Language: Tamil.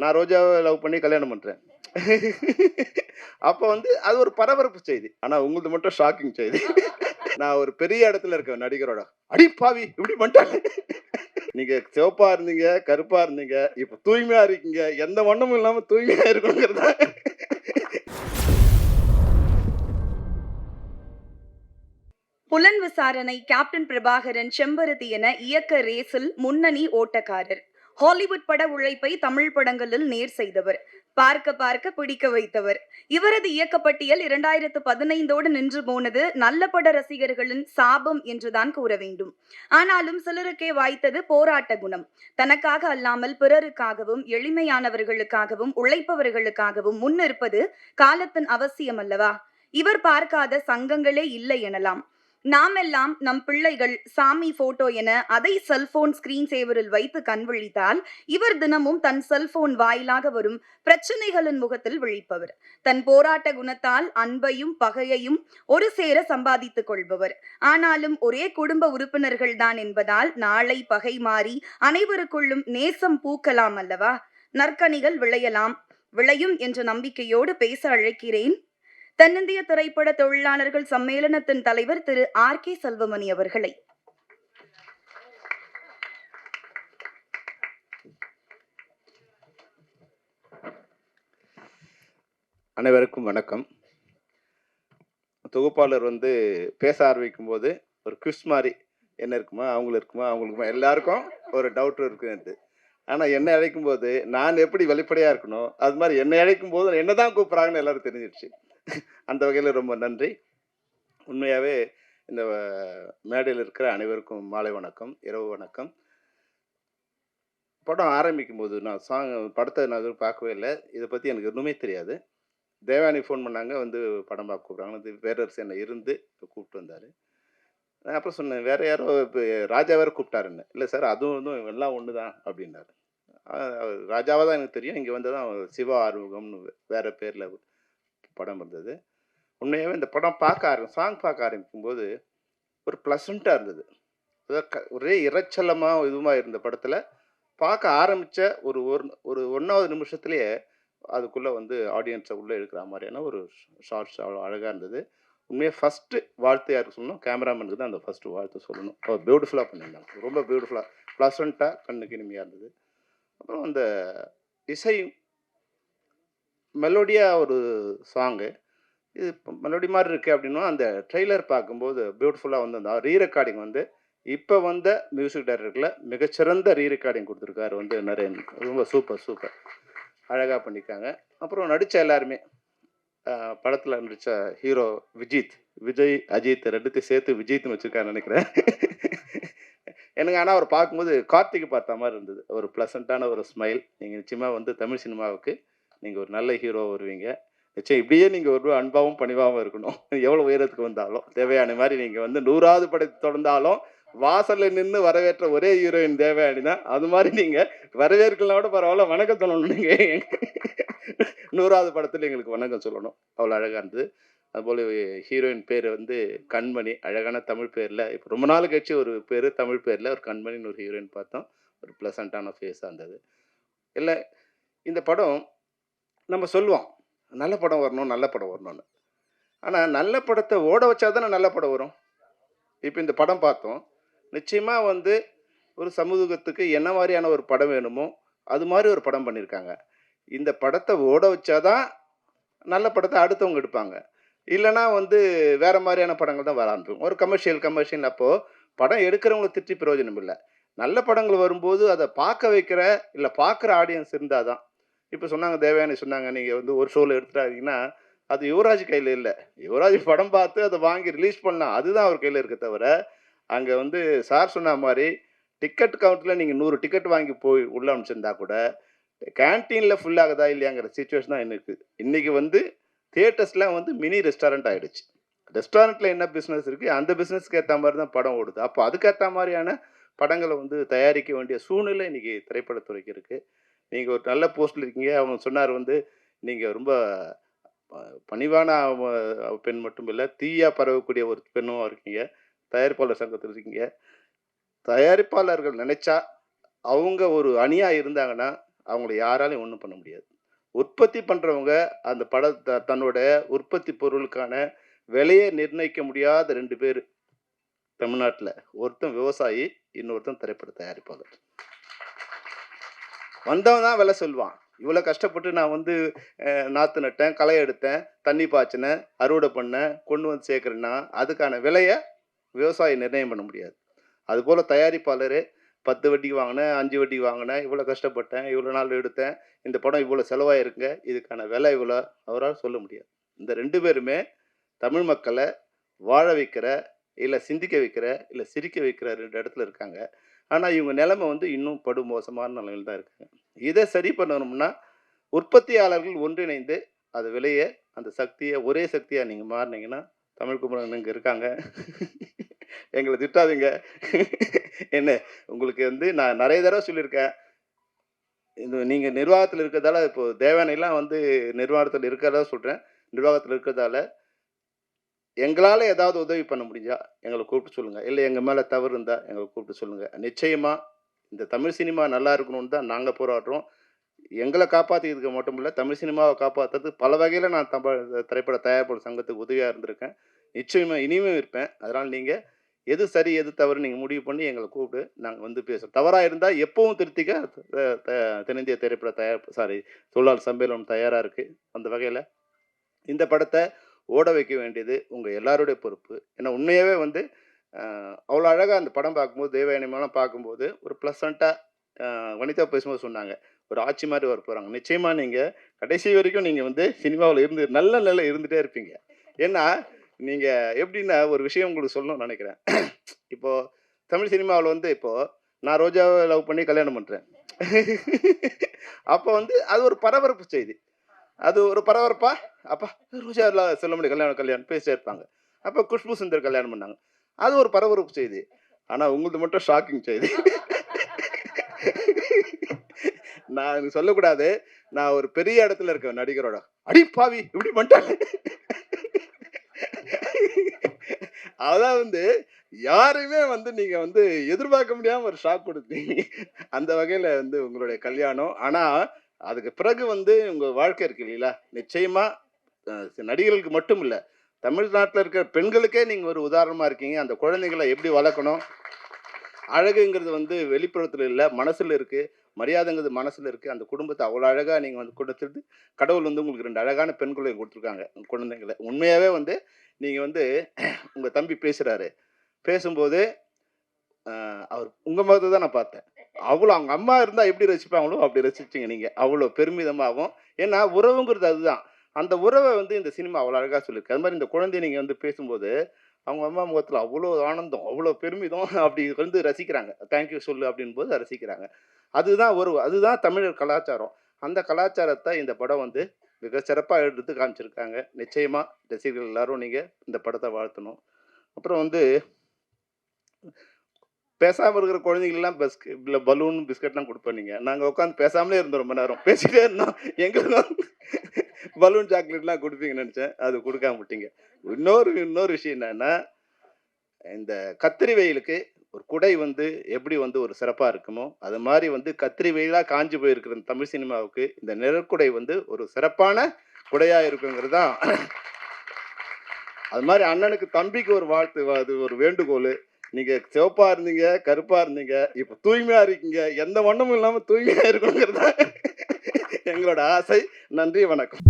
நான் ரோஜாவை லவ் பண்ணி கல்யாணம் பண்றேன். அப்ப வந்து அது ஒரு பரபரப்பு செய்தி. ஆனா உங்களுது மட்டும் ஷாக்கிங் செய்தி. நான் ஒரு பெரிய இடத்துல இருக்கேன் நடிகரோட. அடி பாவி! இப்படி பண்ணிட்டாங்க. நீங்க சிவப்பா இருந்தீங்க, கருப்பா இருந்தீங்க. இப்ப தூய்மையா இருக்கீங்க. எந்த வண்ணமும் இல்லாம தூய்மையா இருக்கணுங்கிறது தான். புலன் விசாரணை கேப்டன் பிரபாகரன் செம்பருத்தி என இயக்க ரேஸில் முன்னணி ஓட்டக்காரர். ஹாலிவுட் பட உழைப்பை தமிழ் படங்களில் நேர் செய்தவர். பார்க்க பார்க்க பிடிக்க வைத்தவர். இவரது இயக்கப்பட்டியல் 2015ஓடு நின்று போனது நல்ல பட ரசிகர்களின் சாபம் என்றுதான் கூற வேண்டும். ஆனாலும் சிலருக்கே வாய்த்தது போராட்ட குணம். தனக்காக அல்லாமல் பிறருக்காகவும் எளிமையானவர்களுக்காகவும் உழைப்பவர்களுக்காகவும் முன்னிற்பது காலத்தின் அவசியம் அல்லவா? இவர் பார்க்காத சங்கங்களே இல்லை எனலாம். நாமெல்லாம் நம் பிள்ளைகள் சாமி போட்டோ என அதை செல்போன் ஸ்கிரீன் சேவரில் வைத்து கண்விழித்தால், இவர் தினமும் தன் செல்போன் வாயிலாக வரும் பிரச்சனைகளின் முகத்தில் விழிப்பவர். தன் போராட்ட குணத்தால் அன்பையும் பகையையும் ஒரு சேர சம்பாதித்துக் கொள்பவர். ஆனாலும் ஒரே குடும்ப உறுப்பினர்கள் தான் என்பதால் நாளை பகை மாறி அனைவருக்குள்ளும் நேசம் பூக்கலாம் அல்லவா? நற்கனிகள் விளையும் என்ற நம்பிக்கையோடு பேச அழைக்கிறேன் தென்னிந்திய திரைப்பட தொழிலாளர்கள் சம்மேளனத்தின் தலைவர் திரு R.K. செல்வமணி அவர்களை. அனைவருக்கும் வணக்கம். தொகுப்பாளர் வந்து பேச ஆரம்பிக்கும் போது ஒரு குவிஸ் மாதிரி என்ன இருக்குமா, அவங்களுக்குமா எல்லாருக்கும் ஒரு டவுட் இருக்குன்ட்டு. ஆனால் என்னை அழைக்கும் போது நான் எப்படி வெளிப்படையாக இருக்கணும், அது மாதிரி என்னை அழைக்கும் போது என்ன தான் கூப்பிட்றாங்கன்னு எல்லாரும் தெரிஞ்சிடுச்சு. அந்த வகையில் ரொம்ப நன்றி. உண்மையாகவே இந்த மேடையில் இருக்கிற அனைவருக்கும் மாலை வணக்கம், இரவு வணக்கம். படம் ஆரம்பிக்கும் போது நான் படத்தை நான் எதுவும் பார்க்கவே இல்லை. இதை பற்றி எனக்கு எதுவுமே தெரியாது. தேவானி ஃபோன் பண்ணாங்க, வந்து படம் பார்க்க கூப்பிட்றாங்க. அது பேரரசு என்னை இருந்து கூப்பிட்டு வந்தார். நான் அப்புறம் சொன்னேன், வேறு யாரோ இப்போ ராஜா வேறு கூப்பிட்டாருன்னு. இல்லை சார், அதுவும் எல்லாம் ஒன்று தான் அப்படின்னாரு. ராஜாவாக தான் எனக்கு தெரியும். இங்கே வந்து தான் சிவா ஆறுமுகம்னு வேறு பேரில் படம் இருந்தது. உண்மையாகவே இந்த படம் சாங் பார்க்க ஆரம்பிக்கும்போது ஒரு ப்ளசண்ட்டாக இருந்தது. ஒரே இறைச்சலமாக இதுவாக இருந்த படத்தில் பார்க்க ஆரம்பித்த ஒரு 1வது நிமிஷத்துலேயே அதுக்குள்ளே வந்து ஆடியன்ஸை உள்ளே எடுக்கிற மாதிரியான ஒரு ஷார்ட்ஸ் அவ்வளோ அழகாக இருந்தது. உண்மையாக ஃபஸ்ட்டு வாழ்த்து யாருக்கு சொல்லணும், கேமராமேனுக்கு தான் அந்த ஃபஸ்ட்டு வாழ்த்து சொல்லணும். அவர் பியூட்டிஃபுல்லாக பண்ணியிருந்தாங்க, ரொம்ப பியூட்டிஃபுல்லாக ப்ளசண்ட்டாக கண்ணுக்கு இனிமையாக இருந்தது. அப்புறம் அந்த இசை மெலோடியாக ஒரு சாங்கு, இது மெலோடி மாதிரி இருக்குது அப்படின்னா அந்த ட்ரெய்லர் பார்க்கும்போது பியூட்டிஃபுல்லாக வந்து அந்த ரீரெக்கார்டிங் வந்து இப்போ வந்த மியூசிக் டைரக்டரில் மிகச்சிறந்த ரீரெக்கார்டிங் கொடுத்துருக்காரு வந்து நரேன். ரொம்ப சூப்பர் அழகாக பண்ணியிருக்காங்க. அப்புறம் நடித்த எல்லாருமே, படத்தில் நடித்த ஹீரோ விஜய், அஜித் ரெண்டுத்தையும் சேர்த்து விஜய்த்துன்னு வச்சுருக்காருன்னு நினைக்கிறேன். எனக்கு ஆனால் அவர் பார்க்கும்போது கார்த்திகை பார்த்த மாதிரி இருந்தது. ஒரு ப்ளசண்ட்டான ஒரு ஸ்மைல். நீங்கள் நிச்சயமாக வந்து தமிழ் சினிமாவுக்கு நீங்கள் ஒரு நல்ல ஹீரோ வருவீங்க. நிச்சயம் இப்படியே நீங்கள் ஒரு அன்பாகவும் பணிவாகவும் இருக்கணும். எவ்வளோ உயரத்துக்கு வந்தாலும் தேவயானி மாதிரி நீங்கள் வந்து 100வது படத்தை தொடர்ந்தாலும் வாசலில் நின்று வரவேற்ற ஒரே ஹீரோயின் தேவயானி தான். அது மாதிரி நீங்கள் வரவேற்கலாம் கூட பரவாயில்ல, வணக்கம் சொல்லணும். நீங்கள் 100வது படத்தில் எங்களுக்கு வணக்கம் சொல்லணும். அவ்வளோ அழகாக இருந்தது. அதுபோல் ஹீரோயின் பேர் வந்து கண்மணி, அழகான தமிழ் பேரில். இப்போ ரொம்ப நாள் கழிச்சு ஒரு பேர் தமிழ் பேரில் ஒரு கண்மணின்னு ஒரு ஹீரோயின் பார்த்தோம். ஒரு ப்ளசண்ட்டான ஃபேஸாக இருந்தது. இல்லை, இந்த படம் நம்ம சொல்லுவோம் நல்ல படம் வரணும்னு. ஆனால் நல்ல படத்தை ஓட வச்சா தானே நல்ல படம் வரும். இப்போ இந்த படம் பார்த்தோம். நிச்சயமாக வந்து ஒரு சமூகத்துக்கு என்ன மாதிரியான ஒரு படம் வேணுமோ அது மாதிரி ஒரு படம் பண்ணியிருக்காங்க. இந்த படத்தை ஓட வச்சாதான் நல்ல படத்தை அடுத்தவங்க எடுப்பாங்க. இல்லைனா வந்து வேறு மாதிரியான படங்கள் தான் வர ஆரம்பிக்கும். ஒரு கமர்ஷியல் அப்போது படம் எடுக்கிறவங்களை திட்டி பிரயோஜனம் இல்லை. நல்ல படங்கள் வரும்போது அதை பார்க்க வைக்கிற இல்லை பார்க்குற ஆடியன்ஸ் இருந்தால் தான். இப்போ சொன்னாங்க, தேவயானி சொன்னாங்க, நீங்கள் வந்து ஒரு ஷோவில் எடுத்துட்டாங்கன்னா அது யுவராஜ் கையில் இல்லை. யுவராஜ் படம் பார்த்து அதை வாங்கி ரிலீஸ் பண்ணலாம், அதுதான் அவர் கையில் இருக்க தவிர, அங்கே வந்து சார் சொன்ன மாதிரி டிக்கெட் கவுண்ட்டில் நீங்கள் 100 டிக்கெட் வாங்கி போய் உள்ளே அனுப்பிச்சிருந்தா கூட கேன்டீனில் ஃபுல்லாகுதா இல்லையாங்கிற சிச்சுவேஷன் தான் எனக்கு. இன்றைக்கி வந்து தியேட்டர்ஸ்லாம் வந்து மினி ரெஸ்டாரண்ட் ஆகிடுச்சு. ரெஸ்டாரண்ட்டில் என்ன பிஸ்னஸ் இருக்குது அந்த பிஸ்னஸ்க்கு ஏற்ற மாதிரி தான் படம் ஓடுது. அப்போ அதுக்கேற்ற மாதிரியான படங்களை வந்து தயாரிக்க வேண்டிய சூழ்நிலை இன்றைக்கி திரைப்படத்துறைக்கு இருக்குது. நீங்கள் ஒரு நல்ல போஸ்ட்டில் இருக்கீங்க. அவங்க சொன்னார் வந்து நீங்கள் ரொம்ப பணிவான பெண் மட்டும் இல்லை, தீயாக பரவக்கூடிய ஒரு பெண்ணும் இருக்கீங்க. தயாரிப்பாளர் சங்கத்தில் இருக்கீங்க. தயாரிப்பாளர்கள் நினைச்சா அவங்க ஒரு அணியாக இருந்தாங்கன்னா அவங்கள யாராலையும் ஒண்ணும் பண்ண முடியாது. உற்பத்தி பண்றவங்க அந்த தன்னோட உற்பத்தி பொருளுக்கான விலைய நிர்ணயிக்க முடியாத 2 பேரு தமிழ்நாட்டுல. ஒருத்தன் விவசாயி, இன்னொருத்தன் திரைப்பட தயாரிப்பாளர். வந்தவன் தான் விலை சொல்வான். இவ்வளோ கஷ்டப்பட்டு நான் வந்து நாத்து நட்டேன், களை எடுத்தேன், தண்ணி பாய்ச்சினேன், அறுவடை பண்ணேன், கொண்டு வந்து சேர்க்கிறேன்னா, அதுக்கான விலைய விவசாயி நிர்ணயம் பண்ண முடியாது. அதுபோல தயாரிப்பாளரு 10 வட்டிக்கு வாங்கினேன், 5 வட்டிக்கு வாங்கினேன், இவ்வளோ கஷ்டப்பட்டேன், இவ்வளோ நாள் எடுத்தேன், இந்த படம் இவ்வளோ செலவாயிருக்குங்க, இதுக்கான விலை இவ்வளோ அவரால் சொல்ல முடியாது. இந்த 2 பேருமே தமிழ் மக்கள வாழ வைக்கிற, இல்ல சிந்திக்க வைக்கிற, இல்ல சிரிக்க வைக்கிற 2 இடத்துல இருக்காங்க. ஆனா, இவங்க நிலைமை வந்து இன்னும் படுமோசமான நிலைமையில தான் இருக்காங்க. இத சரி பண்ணணும்னா, உற்பத்தியாளர்கள் ஒன்றிணைந்து அது விலைய, அந்த சக்திய ஒரே சக்தியா நீங்க மாறுனீங்கன்னா, தமிழ் குமரன் இங்க இருக்காங்க. எங்கள திட்டாதீங்க. என்ன உங்களுக்கு வந்து நான் நெறைய தடவ சொல்லியிருக்கேன். நீங்க நிர்வாகத்துல இருக்கிறதால இப்போ தேவயானிலாம் வந்து நிர்வாகத்துல இருக்கிறதா சொல்றேன். நிர்வாகத்துல இருக்கிறதால எங்களால ஏதாவது உதவி பண்ண முடிஞ்சா எங்கள கூப்பிட்டு சொல்லுங்க. இல்ல எங்க மேல தவறு இருந்தா எங்கள கூப்பிட்டு சொல்லுங்க. நிச்சயமா இந்த தமிழ் சினிமா நல்லா இருக்கணும்னு தான் நாங்க போராடுறோம். எங்கள காப்பாத்திக்கிறதுக்கு மட்டும் இல்ல, தமிழ் சினிமாவ காப்பாத்துறதுக்கு பல வகையில நான் திரைப்பட தயாரிப்பாளர் சங்கத்துக்கு உதவியா இருந்திருக்கேன். நிச்சயமா இனிமேலும் இருப்பேன். அதனால நீங்க எது சரி, எது தவறுன்னு நீங்க முடிவு பண்ணி எங்கள கூப்பிட்டு நாங்க வந்து பேசுறோம். தவறா இருந்தா எப்பவும் திருத்திக்க அ த தென்னிந்திய திரைப்பட தொழிலாளர் சம்மேளனம் தயாரா இருக்கு. அந்த வகையில இந்த படத்த ஓட வைக்க வேண்டியது உங்க எல்லாருடைய பொறுப்பு. ஏன்னா உண்மையாவே வந்து அ அவ்வளோ அழகா அந்த படம் பார்க்கும்போது, தேவயானிமாலாம் பார்க்கும்போது ஒரு ப்ளசன்ட்டா வனிதா பேசும்போது சொன்னாங்க. ஒரு ஆட்சி மாரி வரப்போறாங்க. நிச்சயமா நீங்க கடைசி வரைக்கும் நீங்க வந்து சினிமாவுல நல்ல நிலையில இருந்துட்டே இருப்பீங்க. ஏன்னா, நீங்க எப்படின்னா ஒரு விஷயம் உங்களுக்கு சொல்லணும்னு நெனைக்கிறேன். இப்போ தமிழ் சினிமாவுல வந்து இப்போ நான் ரோஜாவ லவ் பண்ணி கல்யாணம் பண்றேன். அப்போ வந்து அது ஒரு பரபரப்பு செய்தி. அது ஒரு பரபரப்பா, அப்பா ரோஜா செல்லுமணி கல்யாணம் கல்யாணம் பேசிட்டே இருப்பாங்க. அப்ப குஷ்பு சுந்தர் கல்யாணம் பண்ணாங்க. அது ஒரு பரபரப்பு செய்தி. ஆனா உங்களுது மட்டும் ஷாக்கிங் செய்தி. நான் சொல்லக்கூடாது. நான் ஒரு பெரிய இடத்துல இருக்கேன் நடிகரோட. அடி பாவி! இப்படி பண்ணிட்டாங்க. அதான் வந்து யாரையுமே வந்து நீங்க வந்து எதிர்பார்க்க முடியாம ஒரு ஷாக் குடுத்தீங்க. அந்த வகையில வந்து உங்களுடைய கல்யாணம். ஆனா, அதுக்கு பிறகு வந்து உங்க வாழ்க்கை இருக்கு இல்லீங்களா? நிச்சயமா அ நடிகர்களுக்கு மட்டும் இல்ல. தமிழ்நாட்டுல இருக்கிற பெண்களுக்கே நீங்க ஒரு உதாரணமா இருக்கீங்க. அந்த குழந்தைகள எப்படி வளர்க்கணும்? அழகுங்கிறது வந்து வெளிப்புறத்துல இல்ல, மனசுல இருக்கு. மரியாதைங்கிறது மனசுல இருக்கு. அந்த குடும்பத்த அவ்வளோ அழகா நீங்க வந்து கொடுத்துட்டு, கடவுள் வந்து உங்களுக்கு 2 அழகான பெண் குழந்தைகள் குடுத்துருக்காங்க. குழந்தைங்கள. உண்மையாவே வந்து நீங்க வந்து உங்க தம்பி பேசுறாரு. பேசும்போது அவர் உங்க முகத்த தான் நான் பார்த்தேன். அவ்வளோ அவங்க அம்மா இருந்தா எப்படி ரசிப்பாங்களோ, அப்படி ரசிச்சீங்க நீங்க. அவ்வளோ பெருமிதமாவும். ஏன்னா உறவுங்கிறது அதுதான். அந்த உறவ வந்து இந்த சினிமா அவ்வளோ அழகா சொல்லியிருக்கு. அது மாரி இந்த குழந்தைய நீங்க வந்து பேசும்போது, அவங்க அம்மா முகத்துல அவ்வளோ ஆனந்தம், அவ்வளோ பெருமிதம் அப்படி வந்து ரசிக்கிறாங்க. தேங்க் யூ சொல்லு அப்படின்போது ரசிக்கிறாங்க. அதுதான் உறவு. அதுதான் தமிழர் கலாச்சாரம். அந்த கலாச்சாரத்த இந்த படம் வந்து மிக சிறப்பா எடுத்து காமிச்சிருக்காங்க. நிச்சயமா ரசிகர்கள் எல்லாரும் நீங்க இந்த படத்த வாழ்த்தணும். அப்புறம் வந்து பேசாம இருக்கிற குழந்தைங்களுக்கெல்லாம் இல்ல பலூன், பிஸ்கட்லாம் குடுப்பேன் நீங்க. நாங்க உட்காந்து பேசாமலே இருந்தோம் ரொம்ப நேரம். பேசிட்டே இருந்தோம். எங்களுக்கும் பலூன், சாக்லேட்லாம் குடுப்பீங்கன்னு நெனச்சேன். அது குடுக்காம விட்டீங்க. இன்னொரு விஷயம் என்னன்னா, இந்த கத்திரி வெயிலுக்கு ஒரு குடை வந்து எப்படி வந்து ஒரு சிறப்பா இருக்குமோ, அது மாரி வந்து கத்திரி வெயிலா காய்ஞ்சு போயிருக்கிற இந்த தமிழ் சினிமாவுக்கு இந்த நிழற்குடை வந்து ஒரு சிறப்பான குடையா இருக்குங்கிறது தான். அது மாரி அண்ணனுக்கு தம்பிக்கு ஒரு வாழ்த்து அது ஒரு வேண்டுகோளு. நீங்க சிவப்பா இருந்தீங்க, கருப்பா இருந்தீங்க. இப்ப தூய்மையா இருக்கீங்க. எந்த வண்ணமும் இல்லாம தூய்மையா இருக்கணுங்கிறது தான் எங்களோட ஆசை. நன்றி, வணக்கம்.